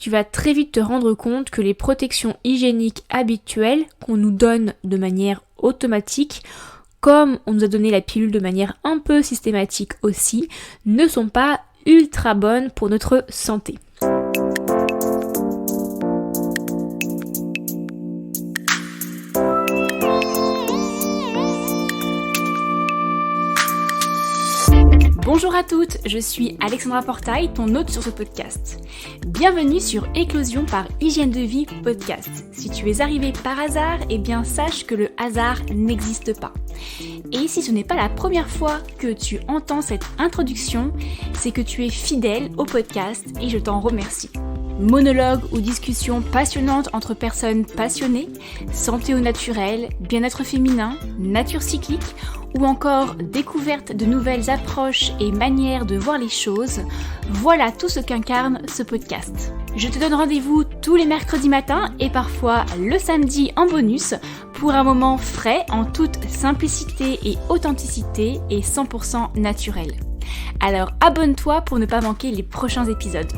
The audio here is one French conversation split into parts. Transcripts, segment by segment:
tu vas très vite te rendre compte que les protections hygiéniques habituelles qu'on nous donne de manière automatique, comme on nous a donné la pilule de manière un peu systématique aussi, ne sont pas ultra bonnes pour notre santé. Bonjour à toutes, je suis Alexandra Portail, ton hôte sur ce podcast. Bienvenue sur Éclosion par Hygiène de Vie podcast. Si tu es arrivé par hasard, eh bien sache que le hasard n'existe pas. Et si ce n'est pas la première fois que tu entends cette introduction, c'est que tu es fidèle au podcast et je t'en remercie. Monologues ou discussions passionnantes entre personnes passionnées, santé au naturel, bien-être féminin, nature cyclique ou encore découverte de nouvelles approches et manières de voir les choses, voilà tout ce qu'incarne ce podcast. Je te donne rendez-vous tous les mercredis matins et parfois le samedi en bonus pour un moment frais en toute simplicité et authenticité et 100% naturel. Alors abonne-toi pour ne pas manquer les prochains épisodes.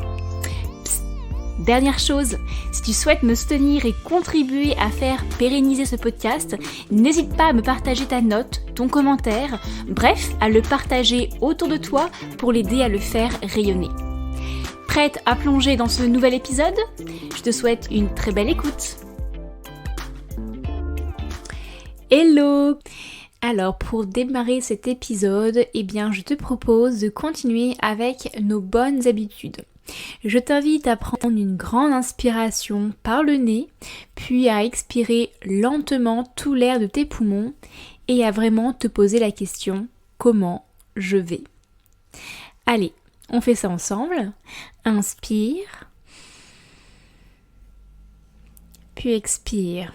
Dernière chose, si tu souhaites me soutenir et contribuer à faire pérenniser ce podcast, n'hésite pas à me partager ta note, ton commentaire, bref, à le partager autour de toi pour l'aider à le faire rayonner. Prête à plonger dans ce nouvel épisode ? Je te souhaite une très belle écoute. Hello ! Alors pour démarrer cet épisode, je te propose de continuer avec nos bonnes habitudes. Je t'invite à prendre une grande inspiration par le nez, puis à expirer lentement tout l'air de tes poumons et à vraiment te poser la question « Comment je vais ?» Allez, on fait ça ensemble. Inspire, puis expire.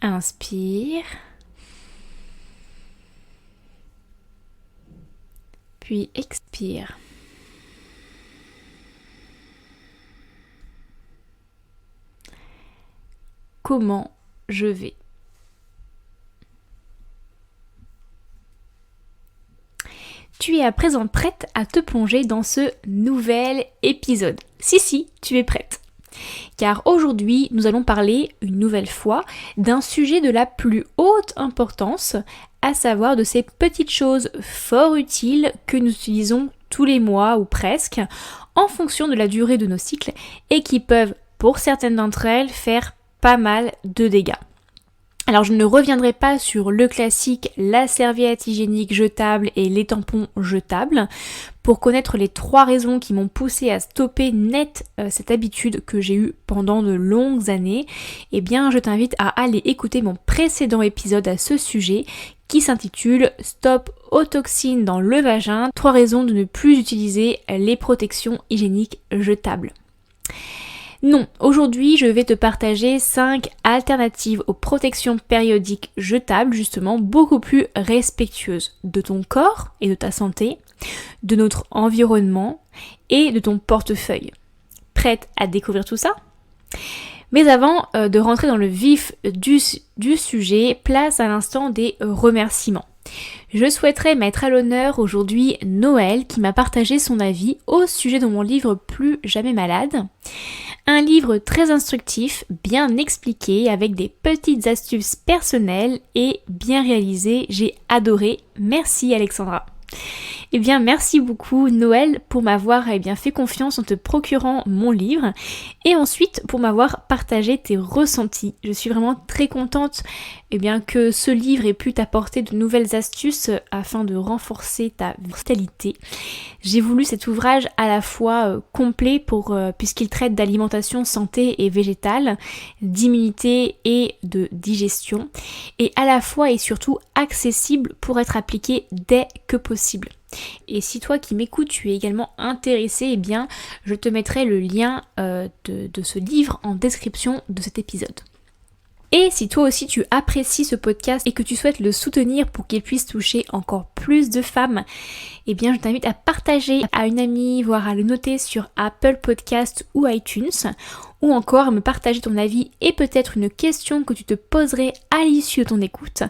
Inspire. Puis expire. Comment je vais ? Tu es à présent prête à te plonger dans ce nouvel épisode. Si, tu es prête. Car aujourd'hui, nous allons parler une nouvelle fois d'un sujet de la plus haute importance, à savoir de ces petites choses fort utiles que nous utilisons tous les mois ou presque, en fonction de la durée de nos cycles et qui peuvent, pour certaines d'entre elles, faire pas mal de dégâts. Alors je ne reviendrai pas sur le classique, la serviette hygiénique jetable et les tampons jetables. Pour connaître les 3 raisons qui m'ont poussé à stopper net cette habitude que j'ai eue pendant de longues années, je t'invite à aller écouter mon précédent épisode à ce sujet qui s'intitule « Stop aux toxines dans le vagin, 3 raisons de ne plus utiliser les protections hygiéniques jetables ». Non, aujourd'hui je vais te partager 5 alternatives aux protections périodiques jetables, justement beaucoup plus respectueuses de ton corps et de ta santé, de notre environnement et de ton portefeuille. Prête à découvrir tout ça ? Mais avant de rentrer dans le vif du sujet, place à l'instant des remerciements. Je souhaiterais mettre à l'honneur aujourd'hui Noël qui m'a partagé son avis au sujet de mon livre Plus jamais malade. Un livre très instructif, bien expliqué, avec des petites astuces personnelles et bien réalisé. J'ai adoré. Merci Alexandra. Merci beaucoup Noël pour m'avoir fait confiance en te procurant mon livre et ensuite pour m'avoir partagé tes ressentis. Je suis vraiment très contente que ce livre ait pu t'apporter de nouvelles astuces afin de renforcer ta vitalité. J'ai voulu cet ouvrage à la fois complet puisqu'il traite d'alimentation, santé et végétale, d'immunité et de digestion et à la fois et surtout accessible pour être appliqué dès que possible. Et si toi qui m'écoutes, tu es également intéressé, je te mettrai le lien de ce livre en description de cet épisode. Et si toi aussi tu apprécies ce podcast et que tu souhaites le soutenir pour qu'il puisse toucher encore plus de femmes, eh bien je t'invite à partager à une amie, voire à le noter sur Apple Podcast ou iTunes, ou encore à me partager ton avis et peut-être une question que tu te poserais à l'issue de ton écoute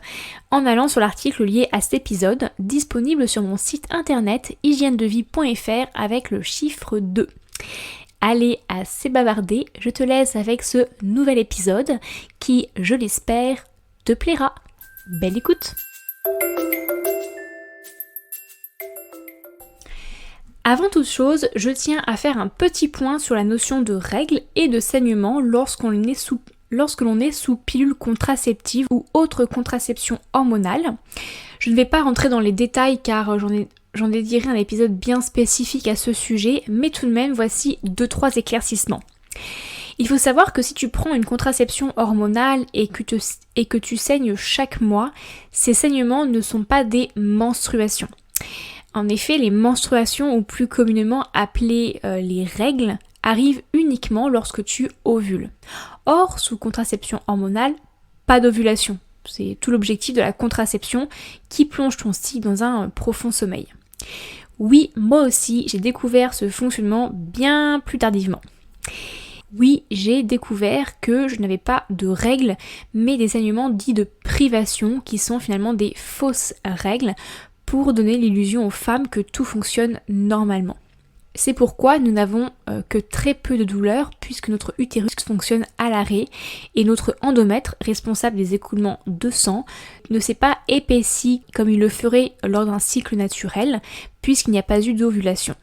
en allant sur l'article lié à cet épisode disponible sur mon site internet hygiènedevie.fr avec le chiffre 2. Allez, assez bavardé, je te laisse avec ce nouvel épisode qui, je l'espère, te plaira. Belle écoute! Avant toute chose, je tiens à faire un petit point sur la notion de règles et de saignement lorsque l'on est sous pilule contraceptive ou autre contraception hormonale. Je ne vais pas rentrer dans les détails car j'en dédierai un épisode bien spécifique à ce sujet, mais tout de même, voici 2-3 éclaircissements. Il faut savoir que si tu prends une contraception hormonale et que tu saignes chaque mois, ces saignements ne sont pas des menstruations. En effet, les menstruations, ou plus communément appelées les règles, arrivent uniquement lorsque tu ovules. Or, sous contraception hormonale, pas d'ovulation. C'est tout l'objectif de la contraception qui plonge ton cycle dans un profond sommeil. Oui, moi aussi, j'ai découvert ce fonctionnement bien plus tardivement. Oui, j'ai découvert que je n'avais pas de règles, mais des saignements dits de privation, qui sont finalement des fausses règles, pour donner l'illusion aux femmes que tout fonctionne normalement. C'est pourquoi nous n'avons que très peu de douleur puisque notre utérus fonctionne à l'arrêt et notre endomètre, responsable des écoulements de sang, ne s'est pas épaissi comme il le ferait lors d'un cycle naturel puisqu'il n'y a pas eu d'ovulation.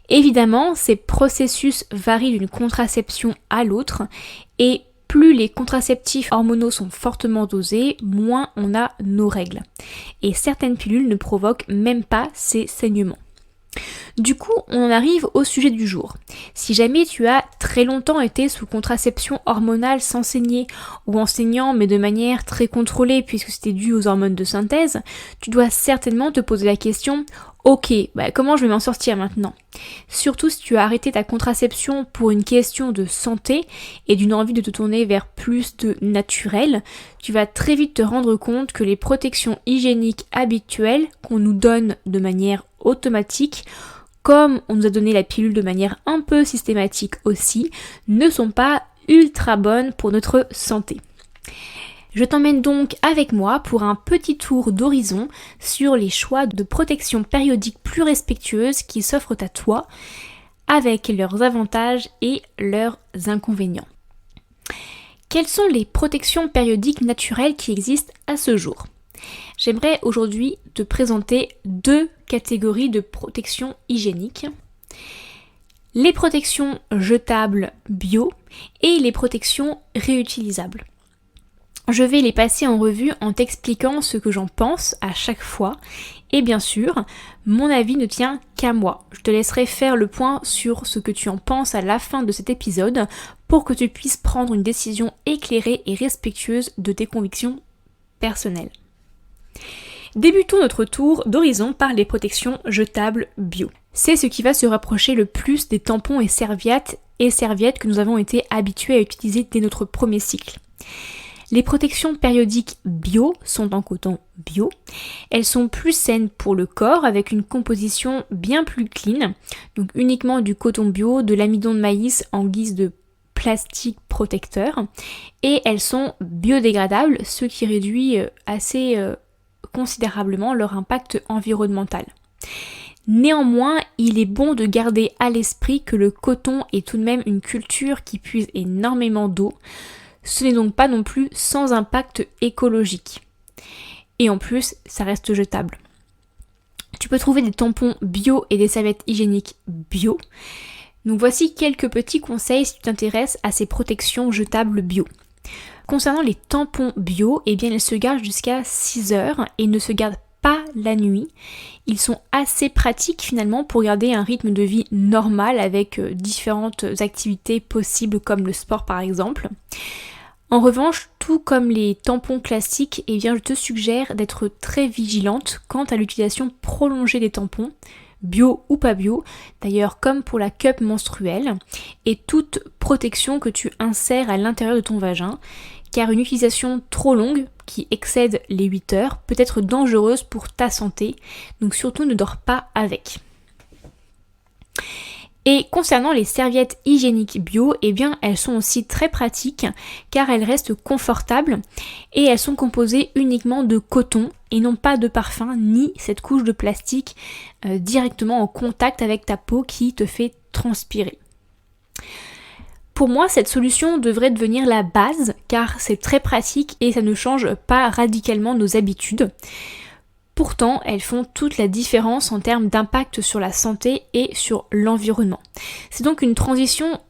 Évidemment, ces processus varient d'une contraception à l'autre et plus les contraceptifs hormonaux sont fortement dosés, moins on a nos règles. Et certaines pilules ne provoquent même pas ces saignements. Du coup, on en arrive au sujet du jour. Si jamais tu as très longtemps été sous contraception hormonale sans saigner, ou en saignant mais de manière très contrôlée puisque c'était dû aux hormones de synthèse, tu dois certainement te poser la question « Ok, comment je vais m'en sortir maintenant ?» Surtout si tu as arrêté ta contraception pour une question de santé et d'une envie de te tourner vers plus de naturel, tu vas très vite te rendre compte que les protections hygiéniques habituelles qu'on nous donne de manière automatique, comme on nous a donné la pilule de manière un peu systématique aussi, ne sont pas ultra bonnes pour notre santé. Je t'emmène donc avec moi pour un petit tour d'horizon sur les choix de protection périodique plus respectueuses qui s'offrent à toi, avec leurs avantages et leurs inconvénients. Quelles sont les protections périodiques naturelles qui existent à ce jour ? J'aimerais aujourd'hui te présenter 2 catégories de protection hygiénique. Les protections jetables bio et les protections réutilisables. Je vais les passer en revue en t'expliquant ce que j'en pense à chaque fois. Et bien sûr, mon avis ne tient qu'à moi. Je te laisserai faire le point sur ce que tu en penses à la fin de cet épisode pour que tu puisses prendre une décision éclairée et respectueuse de tes convictions personnelles. Débutons notre tour d'horizon par les protections jetables bio. C'est ce qui va se rapprocher le plus des tampons et serviettes que nous avons été habitués à utiliser dès notre premier cycle. Les protections périodiques bio sont en coton bio. Elles sont plus saines pour le corps avec une composition bien plus clean, donc uniquement du coton bio, de l'amidon de maïs en guise de plastique protecteur, et elles sont biodégradables, ce qui réduit assez considérablement leur impact environnemental. Néanmoins, il est bon de garder à l'esprit que le coton est tout de même une culture qui puise énormément d'eau. Ce n'est donc pas non plus sans impact écologique. Et en plus, ça reste jetable. Tu peux trouver des tampons bio et des serviettes hygiéniques bio. Donc voici quelques petits conseils si tu t'intéresses à ces protections jetables bio. Concernant les tampons bio, eh bien ils se gardent jusqu'à 6 heures et ne se gardent pas la nuit. Ils sont assez pratiques finalement pour garder un rythme de vie normal avec différentes activités possibles comme le sport par exemple. En revanche, tout comme les tampons classiques, eh bien je te suggère d'être très vigilante quant à l'utilisation prolongée des tampons, bio ou pas bio, d'ailleurs comme pour la cup menstruelle, et toute protection que tu insères à l'intérieur de ton vagin, car une utilisation trop longue, qui excède les 8 heures, peut être dangereuse pour ta santé, donc surtout ne dors pas avec. Et concernant les serviettes hygiéniques bio, eh bien elles sont aussi très pratiques car elles restent confortables et elles sont composées uniquement de coton et non pas de parfum ni cette couche de plastique directement en contact avec ta peau qui te fait transpirer. Pour moi, cette solution devrait devenir la base car c'est très pratique et ça ne change pas radicalement nos habitudes. Pourtant, elles font toute la différence en termes d'impact sur la santé et sur l'environnement. C'est donc une transition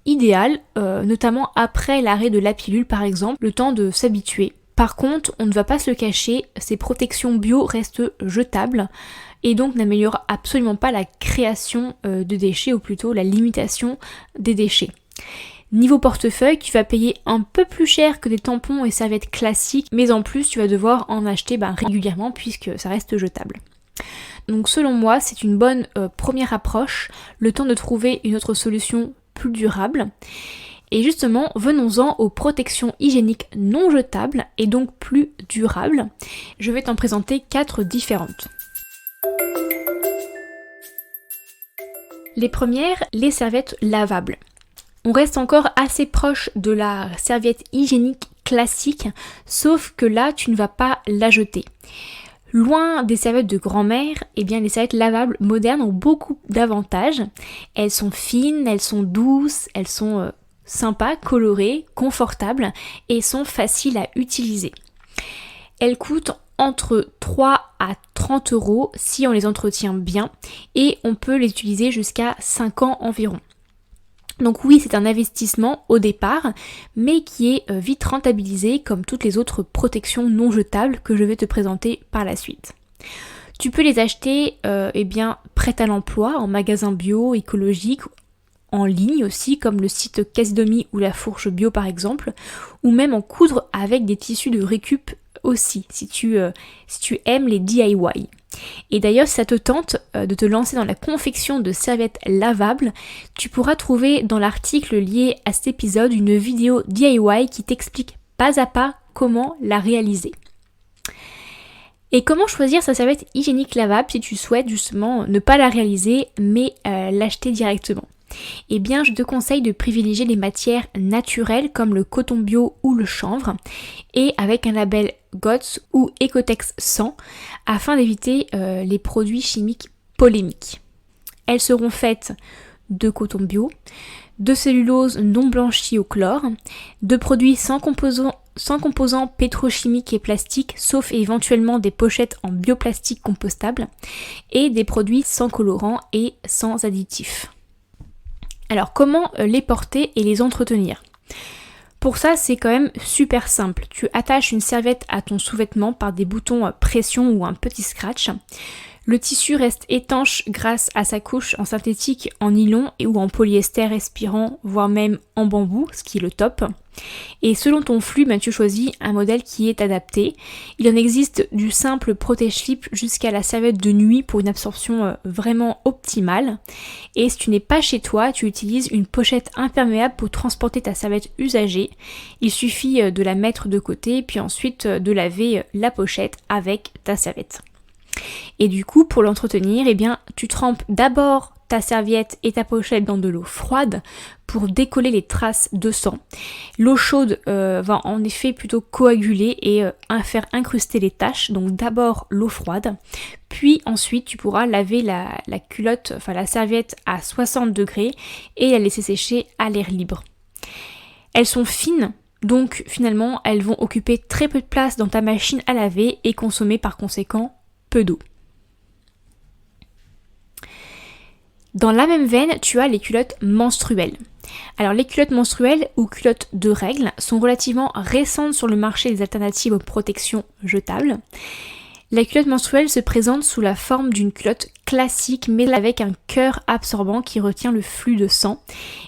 idéale, notamment après l'arrêt de la pilule par exemple, le temps de s'habituer. Par contre, on ne va pas se le cacher, ces protections bio restent jetables et donc n'améliorent absolument pas la création de déchets ou plutôt la limitation des déchets. Niveau portefeuille, tu vas payer un peu plus cher que des tampons et serviettes classiques, mais en plus tu vas devoir en acheter régulièrement puisque ça reste jetable. Donc selon moi, c'est une bonne première approche, le temps de trouver une autre solution plus durable. Et justement, venons-en aux protections hygiéniques non jetables et donc plus durables. Je vais t'en présenter 4 différentes. Les premières, les serviettes lavables. On reste encore assez proche de la serviette hygiénique classique, sauf que là, tu ne vas pas la jeter. Loin des serviettes de grand-mère, eh bien les serviettes lavables modernes ont beaucoup d'avantages. Elles sont fines, elles sont douces, elles sont sympas, colorées, confortables et sont faciles à utiliser. Elles coûtent entre 3 à 30 € si on les entretient bien et on peut les utiliser jusqu'à 5 ans environ. Donc oui, c'est un investissement au départ, mais qui est vite rentabilisé comme toutes les autres protections non jetables que je vais te présenter par la suite. Tu peux les acheter prêtes à l'emploi en magasin bio, écologique, en ligne aussi, comme le site Casidomi ou la Fourche Bio par exemple, ou même en coudre avec des tissus de récup aussi, si tu aimes les DIY. Et d'ailleurs, si ça te tente de te lancer dans la confection de serviettes lavables, tu pourras trouver dans l'article lié à cet épisode une vidéo DIY qui t'explique pas à pas comment la réaliser. Et comment choisir sa serviette hygiénique lavable si tu souhaites justement ne pas la réaliser mais l'acheter directement? Eh bien, je te conseille de privilégier les matières naturelles comme le coton bio ou le chanvre et avec un label GOTS ou Ecotex 100 afin d'éviter les produits chimiques polémiques. Elles seront faites de coton bio, de cellulose non blanchie au chlore, de produits sans composants pétrochimiques et plastiques, sauf éventuellement des pochettes en bioplastique compostable, et des produits sans colorants et sans additifs. Alors comment les porter et les entretenir ? Pour ça, c'est quand même super simple. Tu attaches une serviette à ton sous-vêtement par des boutons pression ou un petit scratch. Le tissu reste étanche grâce à sa couche en synthétique, en nylon ou en polyester respirant, voire même en bambou, ce qui est le top. Et selon ton flux, tu choisis un modèle qui est adapté. Il en existe du simple protège-slip jusqu'à la serviette de nuit pour une absorption vraiment optimale. Et si tu n'es pas chez toi, tu utilises une pochette imperméable pour transporter ta serviette usagée. Il suffit de la mettre de côté, puis ensuite de laver la pochette avec ta serviette. Et du coup, pour l'entretenir, tu trempes d'abord ta serviette et ta pochette dans de l'eau froide pour décoller les traces de sang. L'eau chaude va en effet plutôt coaguler et faire incruster les taches, donc d'abord l'eau froide, puis ensuite tu pourras laver la culotte, la serviette à 60 degrés et la laisser sécher à l'air libre. Elles sont fines, donc finalement elles vont occuper très peu de place dans ta machine à laver et consommer par conséquent peu d'eau. Dans la même veine, tu as les culottes menstruelles. Alors les culottes menstruelles ou culottes de règles sont relativement récentes sur le marché des alternatives aux protections jetables. La culotte menstruelle se présente sous la forme d'une culotte classique mais avec un cœur absorbant qui retient le flux de sang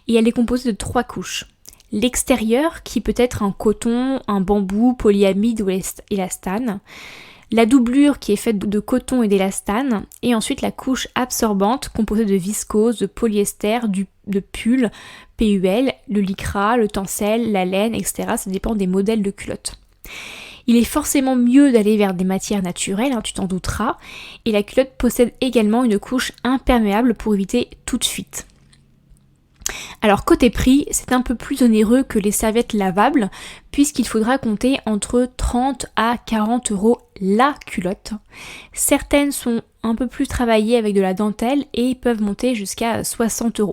et elle est composée de 3 couches. L'extérieur qui peut être en coton, un bambou, polyamide ou élastane. la doublure qui est faite de coton et d'élastane, et ensuite la couche absorbante composée de viscose, de polyester, de pull, PUL, le lycra, le tencel, la laine, etc. Ça dépend des modèles de culottes. Il est forcément mieux d'aller vers des matières naturelles, tu t'en douteras, et la culotte possède également une couche imperméable pour éviter toute fuite. Alors côté prix, c'est un peu plus onéreux que les serviettes lavables, puisqu'il faudra compter entre 30 à 40 € la culotte. Certaines sont un peu plus travaillées avec de la dentelle et peuvent monter jusqu'à 60 €.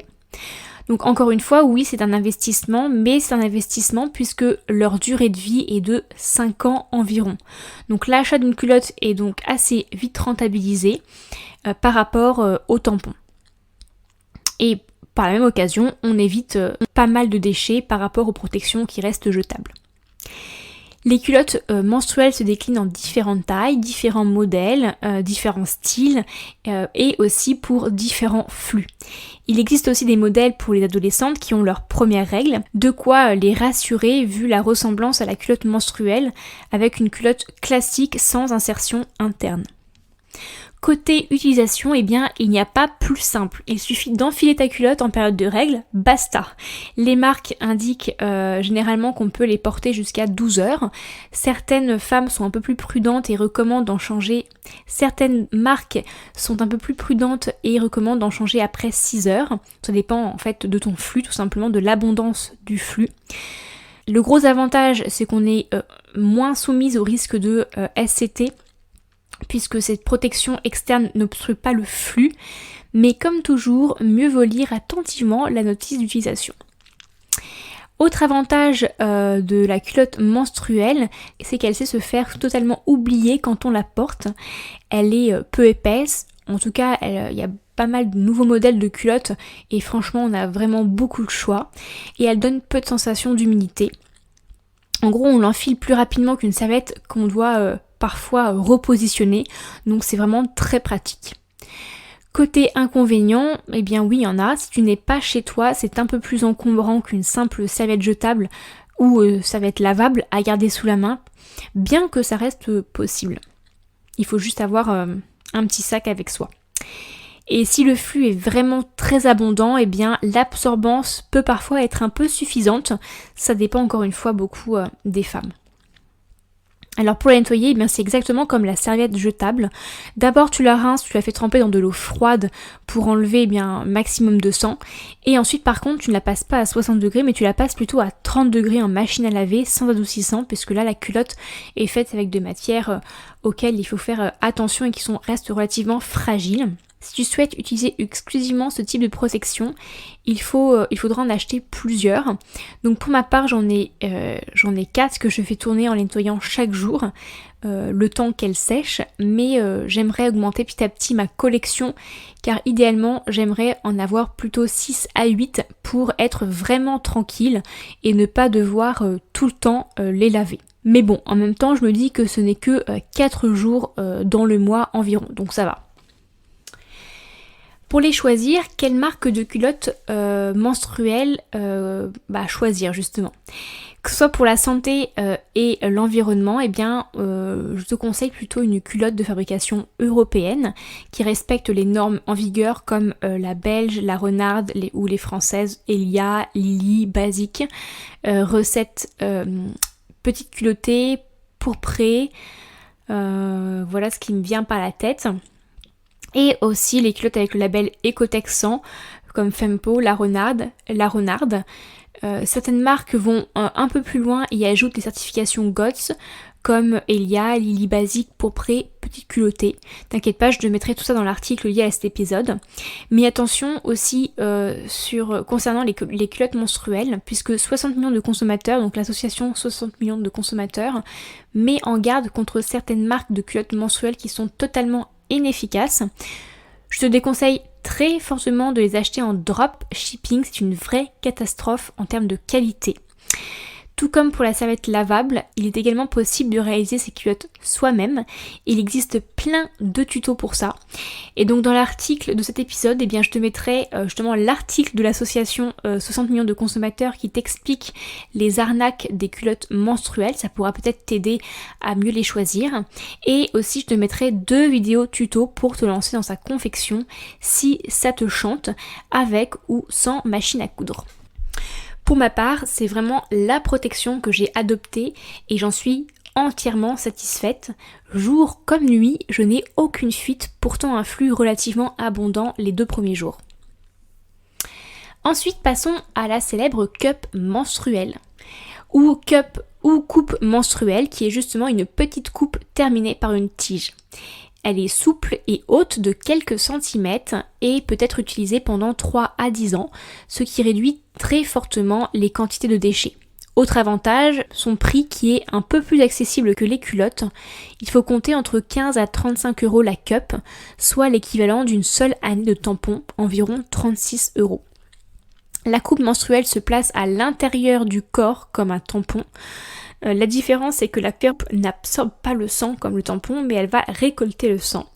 Donc encore une fois, oui, c'est un investissement, mais c'est un investissement puisque leur durée de vie est de 5 ans environ. Donc l'achat d'une culotte est donc assez vite rentabilisé par rapport au tampon. Et par la même occasion, on évite pas mal de déchets par rapport aux protections qui restent jetables. Les culottes menstruelles se déclinent en différentes tailles, différents modèles, différents styles et aussi pour différents flux. Il existe aussi des modèles pour les adolescentes qui ont leurs premières règles, de quoi les rassurer vu la ressemblance à la culotte menstruelle avec une culotte classique sans insertion interne. Côté utilisation, il n'y a pas plus simple. Il suffit d'enfiler ta culotte en période de règles, basta. Les marques indiquent généralement qu'on peut les porter jusqu'à 12 heures. Certaines femmes sont un peu plus prudentes et recommandent d'en changer. Certaines marques sont un peu plus prudentes et recommandent d'en changer après 6 heures. Ça dépend en fait de ton flux, tout simplement, de l'abondance du flux. Le gros avantage, c'est qu'on est moins soumise au risque de SCT, puisque cette protection externe n'obstrue pas le flux, mais comme toujours, mieux vaut lire attentivement la notice d'utilisation. Autre avantage de la culotte menstruelle, c'est qu'elle sait se faire totalement oublier quand on la porte. Elle est peu épaisse, en tout cas il y a pas mal de nouveaux modèles de culottes et franchement on a vraiment beaucoup de choix, et elle donne peu de sensation d'humidité. En gros, on l'enfile plus rapidement qu'une serviette qu'on doit parfois repositionner, donc c'est vraiment très pratique. Côté inconvénient, oui, il y en a. Si tu n'es pas chez toi, c'est un peu plus encombrant qu'une simple serviette jetable ou serviette lavable à garder sous la main, bien que ça reste possible. Il faut juste avoir un petit sac avec soi. Et si le flux est vraiment très abondant, l'absorbance peut parfois être un peu suffisante. Ça dépend encore une fois beaucoup des femmes. Alors pour la nettoyer, c'est exactement comme la serviette jetable. D'abord tu la rinces, tu la fais tremper dans de l'eau froide pour enlever un maximum de sang. Et ensuite par contre tu ne la passes pas à 60 degrés, mais tu la passes plutôt à 30 degrés en machine à laver sans adoucissant, puisque là la culotte est faite avec des matières auxquelles il faut faire attention et qui restent relativement fragiles. Si tu souhaites utiliser exclusivement ce type de protection, il faudra en acheter plusieurs. Donc pour ma part, j'en ai 4 que je fais tourner en les nettoyant chaque jour, le temps qu'elles sèchent, mais j'aimerais augmenter petit à petit ma collection, car idéalement j'aimerais en avoir plutôt 6 à 8 pour être vraiment tranquille et ne pas devoir tout le temps les laver. Mais bon, en même temps je me dis que ce n'est que 4 jours dans le mois environ, donc ça va. Pour les choisir, quelle marque de culotte menstruelle choisir justement? Que ce soit pour la santé et l'environnement, je te conseille plutôt une culotte de fabrication européenne qui respecte les normes en vigueur comme la belge, la renarde ou les françaises Elia, Lily, Basic, recette petite culottée, pourprée, voilà ce qui me vient par la tête. Et aussi les culottes avec le label Ecotex 100 comme Fempo, la renarde. Certaines marques vont un peu plus loin et ajoutent les certifications GOTS comme Elia, Lily Basic, Pourpré, Petite culottée. T'inquiète pas, je te mettrai tout ça dans l'article lié à cet épisode. Mais attention aussi concernant les culottes menstruelles, puisque 60 millions de consommateurs, donc l'association 60 millions de consommateurs, met en garde contre certaines marques de culottes menstruelles qui sont totalement inefficaces. Je te déconseille très fortement de les acheter en drop shipping, c'est une vraie catastrophe en termes de qualité. Tout comme pour la serviette lavable, il est également possible de réaliser ses culottes soi-même. Il existe plein de tutos pour ça. Et donc dans l'article de cet épisode, eh bien, je te mettrai justement l'article de l'association 60 millions de consommateurs qui t'explique les arnaques des culottes menstruelles. Ça pourra peut-être t'aider à mieux les choisir. Et aussi je te mettrai 2 vidéos tutos pour te lancer dans sa confection si ça te chante, avec ou sans machine à coudre. Pour ma part, c'est vraiment la protection que j'ai adoptée et j'en suis entièrement satisfaite. Jour comme nuit, je n'ai aucune fuite, pourtant un flux relativement abondant les 2 premiers jours. Ensuite, passons à la célèbre cup menstruelle, ou cup ou coupe menstruelle, qui est justement une petite coupe terminée par une tige. Elle est souple et haute de quelques centimètres et peut être utilisée pendant 3 à 10 ans, ce qui réduit très fortement les quantités de déchets. Autre avantage, son prix qui est un peu plus accessible que les culottes. Il faut compter entre 15 à 35 € la cup, soit l'équivalent d'une seule année de tampon, environ 36 €. La coupe menstruelle se place à l'intérieur du corps comme un tampon. La différence c'est que la cup n'absorbe pas le sang comme le tampon, mais elle va récolter le sang.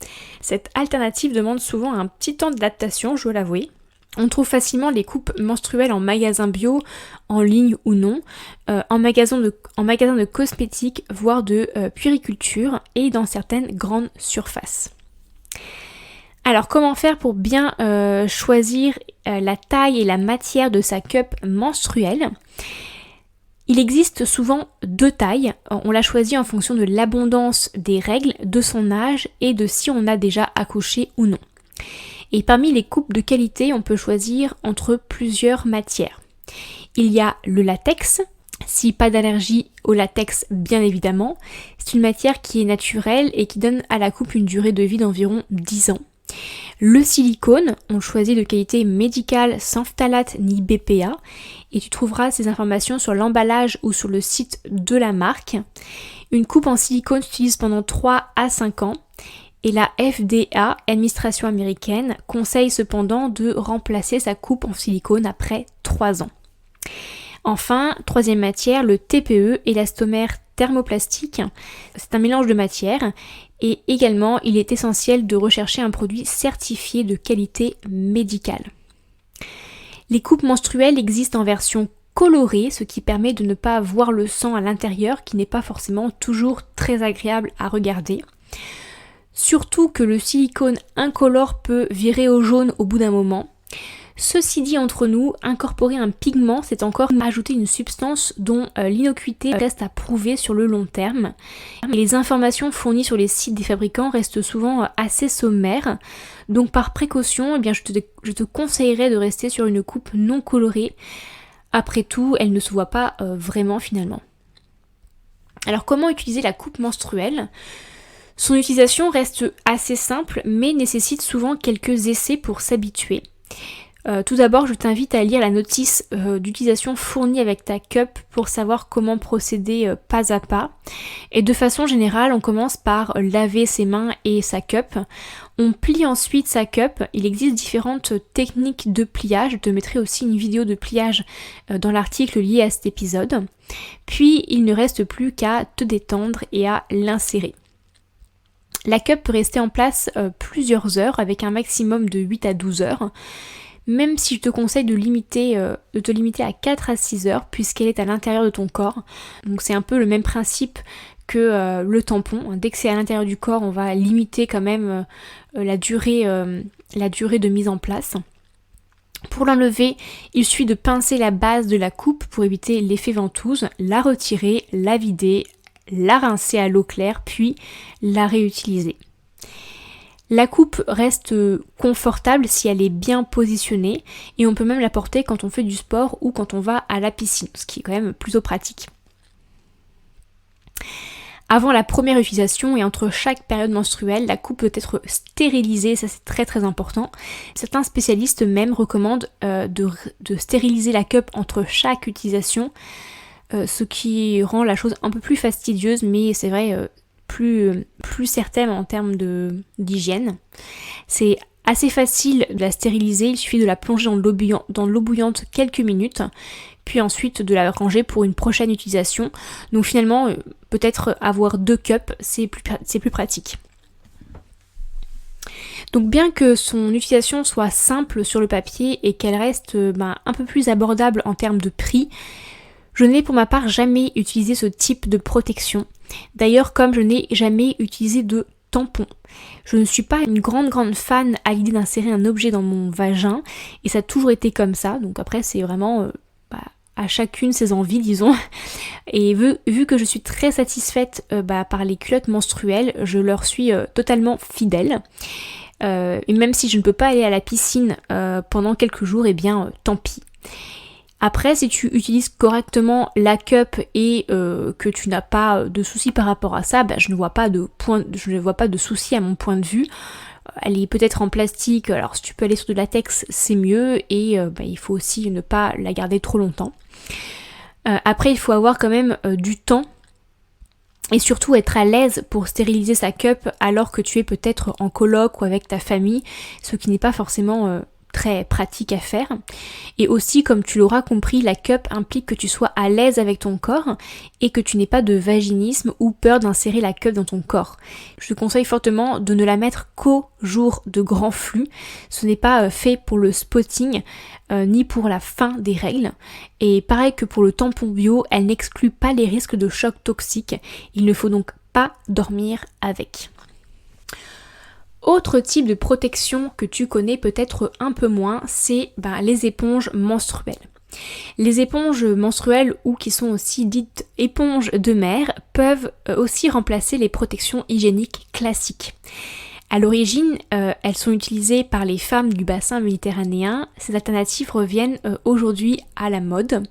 Cette alternative demande souvent un petit temps d'adaptation, je dois l'avouer. On trouve facilement les coupes menstruelles en magasin bio, en ligne ou non, en magasin de cosmétiques, voire de puériculture et dans certaines grandes surfaces. Alors comment faire pour bien choisir la taille et la matière de sa cup menstruelle ? Il existe souvent 2 tailles, on l'a choisi en fonction de l'abondance des règles, de son âge et de si on a déjà accouché ou non. Et parmi les coupes de qualité, on peut choisir entre plusieurs matières. Il y a le latex, si pas d'allergie au latex bien évidemment. C'est une matière qui est naturelle et qui donne à la coupe une durée de vie d'environ 10 ans. Le silicone, on choisit de qualité médicale sans phtalate ni BPA et tu trouveras ces informations sur l'emballage ou sur le site de la marque. Une coupe en silicone s'utilise pendant 3 à 5 ans et la FDA, administration américaine, conseille cependant de remplacer sa coupe en silicone après 3 ans. Enfin, 3e matière, le TPE, élastomère thermoplastique. C'est un mélange de matières et également il est essentiel de rechercher un produit certifié de qualité médicale. Les coupes menstruelles existent en version colorée, ce qui permet de ne pas voir le sang à l'intérieur, qui n'est pas forcément toujours très agréable à regarder. Surtout que le silicone incolore peut virer au jaune au bout d'un moment. Ceci dit, entre nous, incorporer un pigment, c'est encore ajouter une substance dont l'innocuité reste à prouver sur le long terme. Les informations fournies sur les sites des fabricants restent souvent assez sommaires, donc par précaution, eh bien, je te conseillerais de rester sur une coupe non colorée. Après tout, elle ne se voit pas vraiment finalement. Alors comment utiliser la coupe menstruelle ? Son utilisation reste assez simple, mais nécessite souvent quelques essais pour s'habituer. Tout d'abord, je t'invite à lire la notice d'utilisation fournie avec ta cup pour savoir comment procéder pas à pas. Et de façon générale, on commence par laver ses mains et sa cup. On plie ensuite sa cup. Il existe différentes techniques de pliage. Je te mettrai aussi une vidéo de pliage dans l'article lié à cet épisode. Puis, il ne reste plus qu'à te détendre et à l'insérer. La cup peut rester en place plusieurs heures avec un maximum de 8 à 12 heures. Même si je te conseille de te limiter à 4 à 6 heures puisqu'elle est à l'intérieur de ton corps. Donc c'est un peu le même principe que le tampon. Dès que c'est à l'intérieur du corps, on va limiter quand même la durée de mise en place. Pour l'enlever, il suffit de pincer la base de la coupe pour éviter l'effet ventouse, la retirer, la vider, la rincer à l'eau claire, puis la réutiliser. La coupe reste confortable si elle est bien positionnée et on peut même la porter quand on fait du sport ou quand on va à la piscine, ce qui est quand même plutôt pratique. Avant la première utilisation et entre chaque période menstruelle, la coupe peut être stérilisée, ça c'est très très important. Certains spécialistes même recommandent de stériliser la cup entre chaque utilisation, ce qui rend la chose un peu plus fastidieuse, mais c'est vrai plus certaine en termes d'hygiène. C'est assez facile de la stériliser, il suffit de la plonger dans l'eau bouillante quelques minutes, puis ensuite de la ranger pour une prochaine utilisation. Donc finalement, peut-être avoir 2 cups, c'est plus pratique. Donc bien que son utilisation soit simple sur le papier et qu'elle reste un peu plus abordable en termes de prix, je n'ai pour ma part jamais utilisé ce type de protection. D'ailleurs, comme je n'ai jamais utilisé de tampon. Je ne suis pas une grande fan à l'idée d'insérer un objet dans mon vagin et ça a toujours été comme ça. Donc après c'est vraiment à chacune ses envies, disons. Et vu que je suis très satisfaite par les culottes menstruelles, je leur suis totalement fidèle. Et même si je ne peux pas aller à la piscine pendant quelques jours, tant pis. Après, si tu utilises correctement la cup et que tu n'as pas de soucis par rapport à ça, je ne vois pas de soucis à mon point de vue. Elle est peut-être en plastique, alors si tu peux aller sur de latex, c'est mieux, et il faut aussi ne pas la garder trop longtemps. Après, il faut avoir quand même du temps et surtout être à l'aise pour stériliser sa cup alors que tu es peut-être en coloc ou avec ta famille, ce qui n'est pas forcément très pratique à faire. Et aussi, comme tu l'auras compris, la cup implique que tu sois à l'aise avec ton corps et que tu n'aies pas de vaginisme ou peur d'insérer la cup dans ton corps. Je te conseille fortement de ne la mettre qu'au jour de grand flux. Ce n'est pas fait pour le spotting ni pour la fin des règles. Et pareil que pour le tampon bio, elle n'exclut pas les risques de choc toxique. Il ne faut donc pas dormir avec. Autre type de protection que tu connais peut-être un peu moins, c'est les éponges menstruelles. Les éponges menstruelles, ou qui sont aussi dites éponges de mer, peuvent aussi remplacer les protections hygiéniques classiques. À l'origine, elles sont utilisées par les femmes du bassin méditerranéen. Ces alternatives reviennent aujourd'hui à la mode.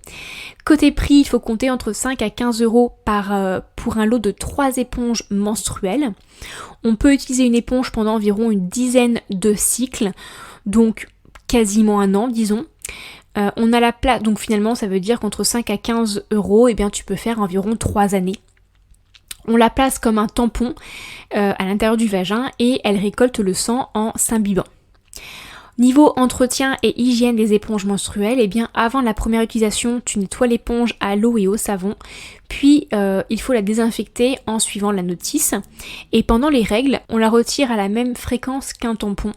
Côté prix, il faut compter entre 5 à 15 € pour un lot de 3 éponges menstruelles. On peut utiliser une éponge pendant environ une dizaine de cycles, donc quasiment un an, disons. On a la place, donc finalement ça veut dire qu'entre 5 à 15 €, tu peux faire environ 3 années. On la place comme un tampon à l'intérieur du vagin et elle récolte le sang en s'imbibant. Niveau entretien et hygiène des éponges menstruelles, avant la première utilisation, tu nettoies l'éponge à l'eau et au savon, puis il faut la désinfecter en suivant la notice. Et pendant les règles, on la retire à la même fréquence qu'un tampon.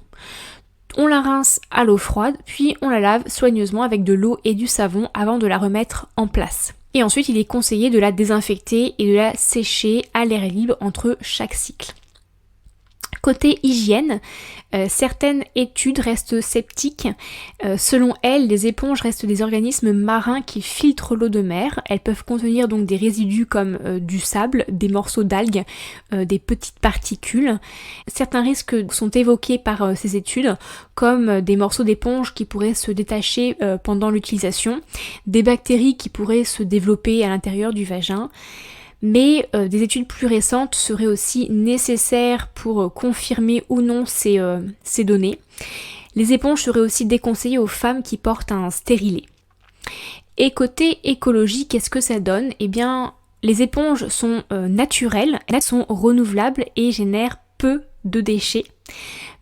On la rince à l'eau froide, puis on la lave soigneusement avec de l'eau et du savon avant de la remettre en place. Et ensuite, il est conseillé de la désinfecter et de la sécher à l'air libre entre chaque cycle. Côté hygiène, certaines études restent sceptiques. Selon elles, les éponges restent des organismes marins qui filtrent l'eau de mer. Elles peuvent contenir donc des résidus comme du sable, des morceaux d'algues, des petites particules. Certains risques sont évoqués par ces études, comme des morceaux d'éponge qui pourraient se détacher pendant l'utilisation, des bactéries qui pourraient se développer à l'intérieur du vagin. Mais des études plus récentes seraient aussi nécessaires pour confirmer ou non ces données. Les éponges seraient aussi déconseillées aux femmes qui portent un stérilet. Et côté écologie, qu'est-ce que ça donne ? Les éponges sont naturelles, elles sont renouvelables et génèrent peu de déchets.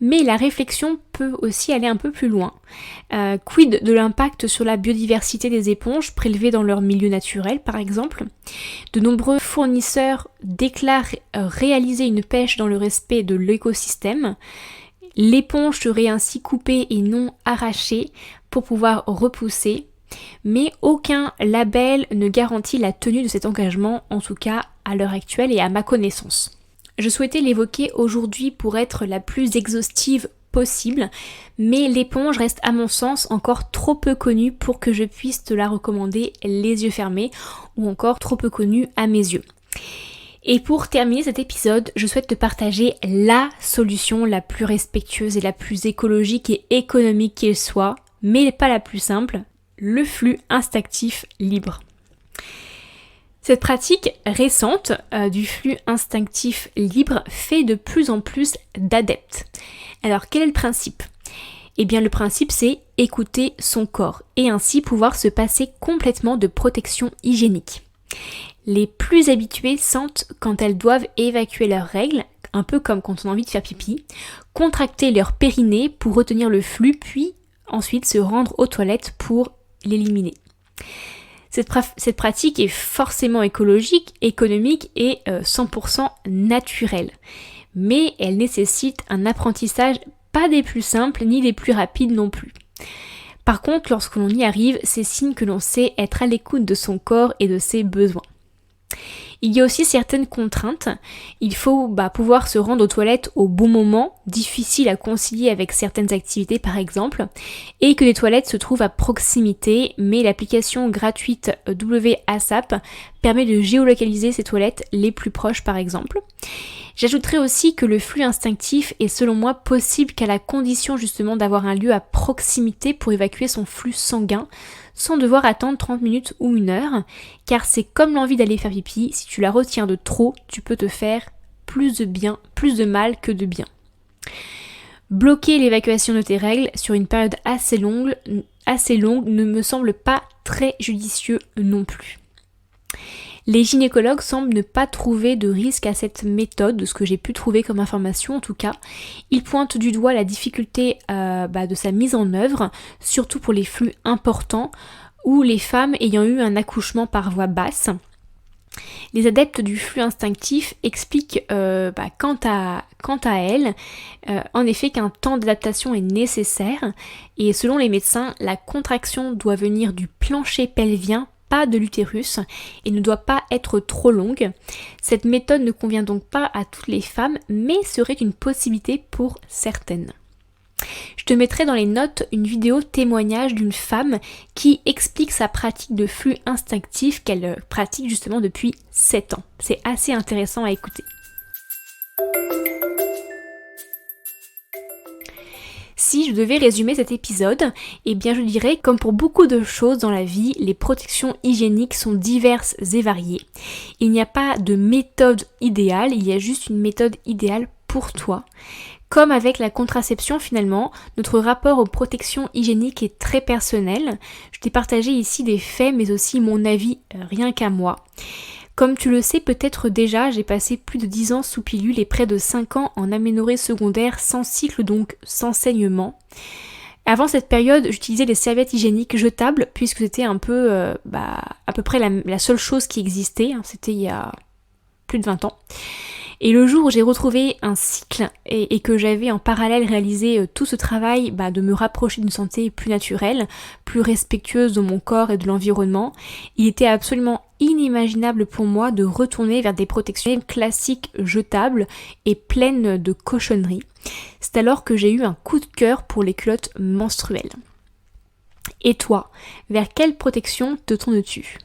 Mais la réflexion peut aussi aller un peu plus loin. Quid de l'impact sur la biodiversité des éponges prélevées dans leur milieu naturel, par exemple ? De nombreux fournisseurs déclarent réaliser une pêche dans le respect de l'écosystème. L'éponge serait ainsi coupée et non arrachée pour pouvoir repousser. Mais aucun label ne garantit la tenue de cet engagement, en tout cas à l'heure actuelle et à ma connaissance. Je souhaitais l'évoquer aujourd'hui pour être la plus exhaustive possible, mais l'éponge reste à mon sens encore trop peu connue pour que je puisse te la recommander les yeux fermés, ou encore trop peu connue à mes yeux. Et pour terminer cet épisode, je souhaite te partager la solution la plus respectueuse et la plus écologique et économique qu'il soit, mais pas la plus simple, le flux instinctif libre. Cette pratique récente du flux instinctif libre fait de plus en plus d'adeptes. Alors quel est le principe ? Le principe c'est écouter son corps et ainsi pouvoir se passer complètement de protection hygiénique. Les plus habituées sentent quand elles doivent évacuer leurs règles, un peu comme quand on a envie de faire pipi, contracter leur périnée pour retenir le flux, puis ensuite se rendre aux toilettes pour l'éliminer. Cette pratique est forcément écologique, économique et 100% naturelle. Mais elle nécessite un apprentissage pas des plus simples ni des plus rapides non plus. Par contre, lorsque l'on y arrive, c'est signe que l'on sait être à l'écoute de son corps et de ses besoins. Il y a aussi certaines contraintes. Il faut pouvoir se rendre aux toilettes au bon moment, difficile à concilier avec certaines activités par exemple, et que les toilettes se trouvent à proximité, mais l'application gratuite WASAP permet de géolocaliser ces toilettes les plus proches par exemple. J'ajouterais aussi que le flux instinctif est selon moi possible qu'à la condition justement d'avoir un lieu à proximité pour évacuer son flux sanguin sans devoir attendre 30 minutes ou 1 heure, car c'est comme l'envie d'aller faire pipi, si tu la retiens de trop, tu peux te faire plus de mal que de bien. Bloquer l'évacuation de tes règles sur une période assez longue ne me semble pas très judicieux non plus. Les gynécologues semblent ne pas trouver de risque à cette méthode, de ce que j'ai pu trouver comme information en tout cas. Ils pointent du doigt la difficulté de sa mise en œuvre, surtout pour les flux importants ou les femmes ayant eu un accouchement par voie basse. Les adeptes du flux instinctif expliquent quant à elles, en effet qu'un temps d'adaptation est nécessaire et selon les médecins, la contraction doit venir du plancher pelvien, pas de l'utérus, et ne doit pas être trop longue. Cette méthode ne convient donc pas à toutes les femmes, mais serait une possibilité pour certaines. Je te mettrai dans les notes une vidéo témoignage d'une femme qui explique sa pratique de flux instinctif qu'elle pratique justement depuis 7 ans. C'est assez intéressant à écouter. Si je devais résumer cet épisode, eh bien je dirais, comme pour beaucoup de choses dans la vie, les protections hygiéniques sont diverses et variées. Il n'y a pas de méthode idéale, il y a juste une méthode idéale pour toi. Comme avec la contraception finalement, notre rapport aux protections hygiéniques est très personnel. Je t'ai partagé ici des faits mais aussi mon avis rien qu'à moi. Comme tu le sais peut-être déjà, j'ai passé plus de 10 ans sous pilule et près de 5 ans en aménorrhée secondaire sans cycle, donc sans saignement. Avant cette période, j'utilisais les serviettes hygiéniques jetables puisque c'était un peu, à peu près la seule chose qui existait. C'était il y a plus de 20 ans. Et le jour où j'ai retrouvé un cycle et que j'avais en parallèle réalisé tout ce travail de me rapprocher d'une santé plus naturelle, plus respectueuse de mon corps et de l'environnement, il était absolument inimaginable pour moi de retourner vers des protections classiques jetables et pleines de cochonneries. C'est alors que j'ai eu un coup de cœur pour les culottes menstruelles. Et toi, vers quelle protection te tournes-tu ?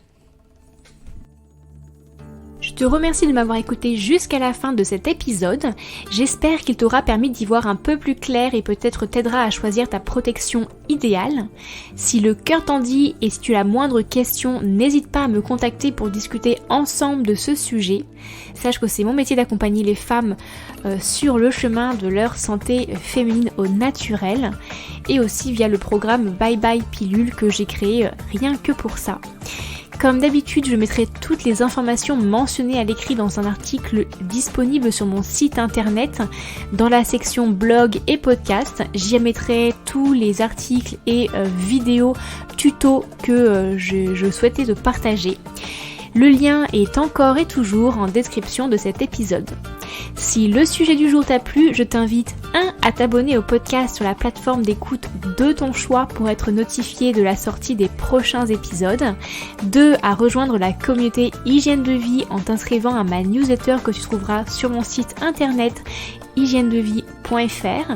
Je te remercie de m'avoir écouté jusqu'à la fin de cet épisode. J'espère qu'il t'aura permis d'y voir un peu plus clair et peut-être t'aidera à choisir ta protection idéale. Si le cœur t'en dit et si tu as la moindre question, n'hésite pas à me contacter pour discuter ensemble de ce sujet. Sache que c'est mon métier d'accompagner les femmes sur le chemin de leur santé féminine au naturel et aussi via le programme Bye Bye Pilule que j'ai créé rien que pour ça. Comme d'habitude, je mettrai toutes les informations mentionnées à l'écrit dans un article disponible sur mon site internet dans la section blog et podcast. J'y mettrai tous les articles et vidéos tutos que je souhaitais te partager. Le lien est encore et toujours en description de cet épisode. Si le sujet du jour t'a plu, je t'invite 1. à t'abonner au podcast sur la plateforme d'écoute de ton choix pour être notifié de la sortie des prochains épisodes. 2. à rejoindre la communauté Hygiène de Vie en t'inscrivant à ma newsletter que tu trouveras sur mon site internet hygiènedevie.fr.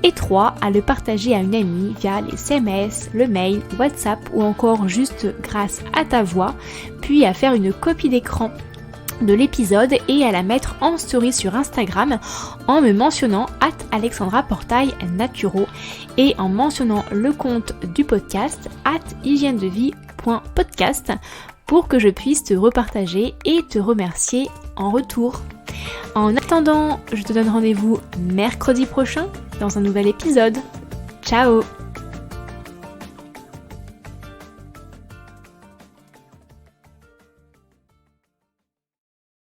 Et 3. à le partager à une amie via les SMS, le mail, WhatsApp ou encore juste grâce à ta voix, puis à faire une copie d'écran de l'épisode et à la mettre en story sur Instagram en me mentionnant @alexandraportailnaturo et en mentionnant le compte du podcast @hygiènedevie.podcast pour que je puisse te repartager et te remercier en retour. En attendant, je te donne rendez-vous mercredi prochain dans un nouvel épisode. Ciao!